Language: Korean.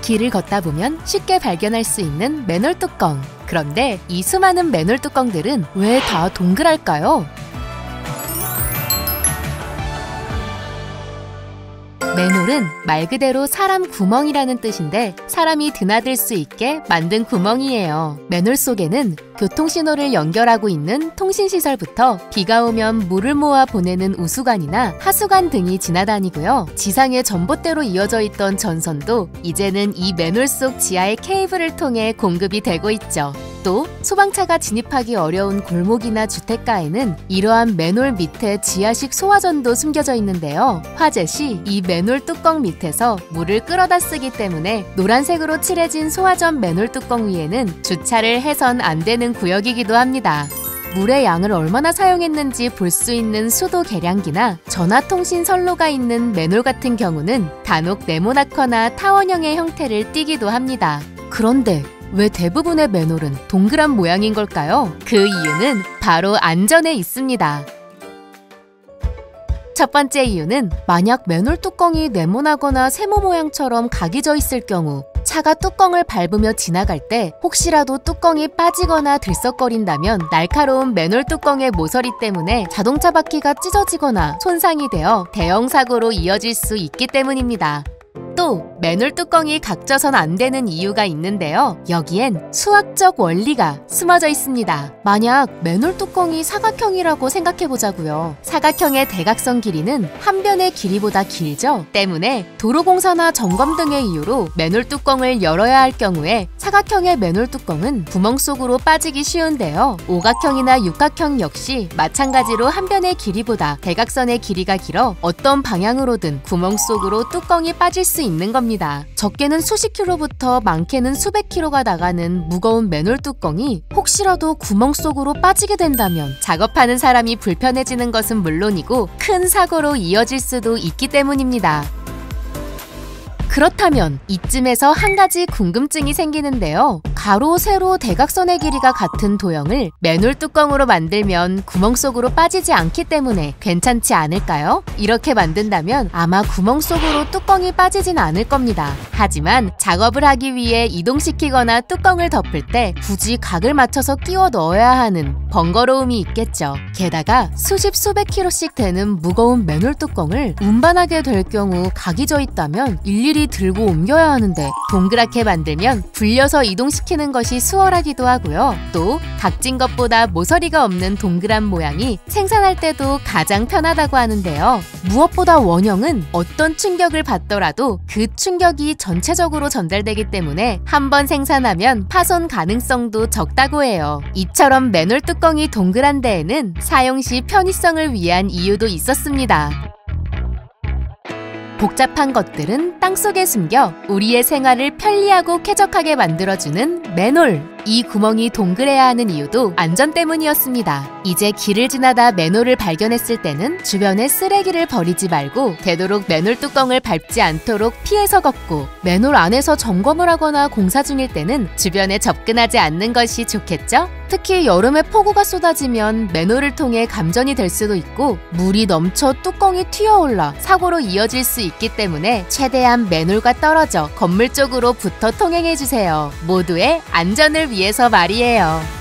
길을 걷다 보면 쉽게 발견할 수 있는 맨홀 뚜껑. 그런데 이 수많은 맨홀 뚜껑들은 왜 다 동그랄까요? 맨홀은 말 그대로 사람 구멍이라는 뜻인데 사람이 드나들 수 있게 만든 구멍이에요. 맨홀 속에는 교통신호를 연결하고 있는 통신시설부터 비가 오면 물을 모아 보내는 우수관이나 하수관 등이 지나다니고요. 지상의 전봇대로 이어져 있던 전선도 이제는 이 맨홀 속 지하의 케이블을 통해 공급이 되고 있죠. 또 소방차가 진입하기 어려운 골목이나 주택가에는 이러한 맨홀 밑에 지하식 소화전도 숨겨져 있는데요. 화재 시 이 맨홀 뚜껑 밑에서 물을 끌어다 쓰기 때문에 노란색으로 칠해진 소화전 맨홀 뚜껑 위에는 주차를 해선 안 되는 구역이기도 합니다. 물의 양을 얼마나 사용했는지 볼 수 있는 수도 계량기나 전화통신 선로가 있는 맨홀 같은 경우는 간혹 네모나거나 타원형의 형태를 띠기도 합니다. 그런데 왜 대부분의 맨홀은 동그란 모양인 걸까요? 그 이유는 바로 안전에 있습니다. 첫 번째 이유는 만약 맨홀 뚜껑이 네모나거나 세모 모양처럼 각이 져 있을 경우 차가 뚜껑을 밟으며 지나갈 때 혹시라도 뚜껑이 빠지거나 들썩거린다면 날카로운 맨홀 뚜껑의 모서리 때문에 자동차 바퀴가 찢어지거나 손상이 되어 대형 사고로 이어질 수 있기 때문입니다. 또 맨홀 뚜껑이 각져선 안 되는 이유가 있는데요. 여기엔 수학적 원리가 숨어져 있습니다. 만약 맨홀 뚜껑이 사각형이라고 생각해보자고요. 사각형의 대각선 길이는 한 변의 길이보다 길죠. 때문에 도로공사나 점검 등의 이유로 맨홀 뚜껑을 열어야 할 경우에 사각형의 맨홀 뚜껑은 구멍 속으로 빠지기 쉬운데요. 오각형이나 육각형 역시 마찬가지로 한 변의 길이보다 대각선의 길이가 길어 어떤 방향으로든 구멍 속으로 뚜껑이 빠질 수 있는 겁니다. 적게는 수십 킬로부터 많게는 수백 킬로가 나가는 무거운 맨홀 뚜껑이 혹시라도 구멍 속으로 빠지게 된다면 작업하는 사람이 불편해지는 것은 물론이고 큰 사고로 이어질 수도 있기 때문입니다. 그렇다면 이쯤에서 한 가지 궁금증이 생기는데요. 가로, 세로, 대각선의 길이가 같은 도형을 맨홀 뚜껑으로 만들면 구멍 속으로 빠지지 않기 때문에 괜찮지 않을까요? 이렇게 만든다면 아마 구멍 속으로 뚜껑이 빠지진 않을 겁니다. 하지만 작업을 하기 위해 이동시키거나 뚜껑을 덮을 때 굳이 각을 맞춰서 끼워 넣어야 하는 번거로움이 있겠죠. 게다가 수십 수백 킬로씩 되는 무거운 맨홀 뚜껑을 운반하게 될 경우 각이 져 있다면 일일이 들고 옮겨야 하는데 동그랗게 만들면 불려서 이동시키는 것이 수월하기도 하고요. 또 각진 것보다 모서리가 없는 동그란 모양이 생산할 때도 가장 편하다고 하는데요. 무엇보다 원형은 어떤 충격을 받더라도 그 충격이 전체적으로 전달되기 때문에 한번 생산하면 파손 가능성도 적다고 해요. 이처럼 맨홀 뚜껑이 동그란 데에는 사용 시 편의성을 위한 이유도 있었습니다. 복잡한 것들은 땅속에 숨겨 우리의 생활을 편리하고 쾌적하게 만들어주는 맨홀. 이 구멍이 동그래야 하는 이유도 안전 때문이었습니다. 이제 길을 지나다 맨홀을 발견했을 때는 주변에 쓰레기를 버리지 말고 되도록 맨홀 뚜껑을 밟지 않도록 피해서 걷고 맨홀 안에서 점검을 하거나 공사 중일 때는 주변에 접근하지 않는 것이 좋겠죠? 특히 여름에 폭우가 쏟아지면 맨홀을 통해 감전이 될 수도 있고 물이 넘쳐 뚜껑이 튀어올라 사고로 이어질 수 있기 때문에 최대한 맨홀과 떨어져 건물 쪽으로 붙어 통행해주세요. 모두의 안전을 위해서 말이에요.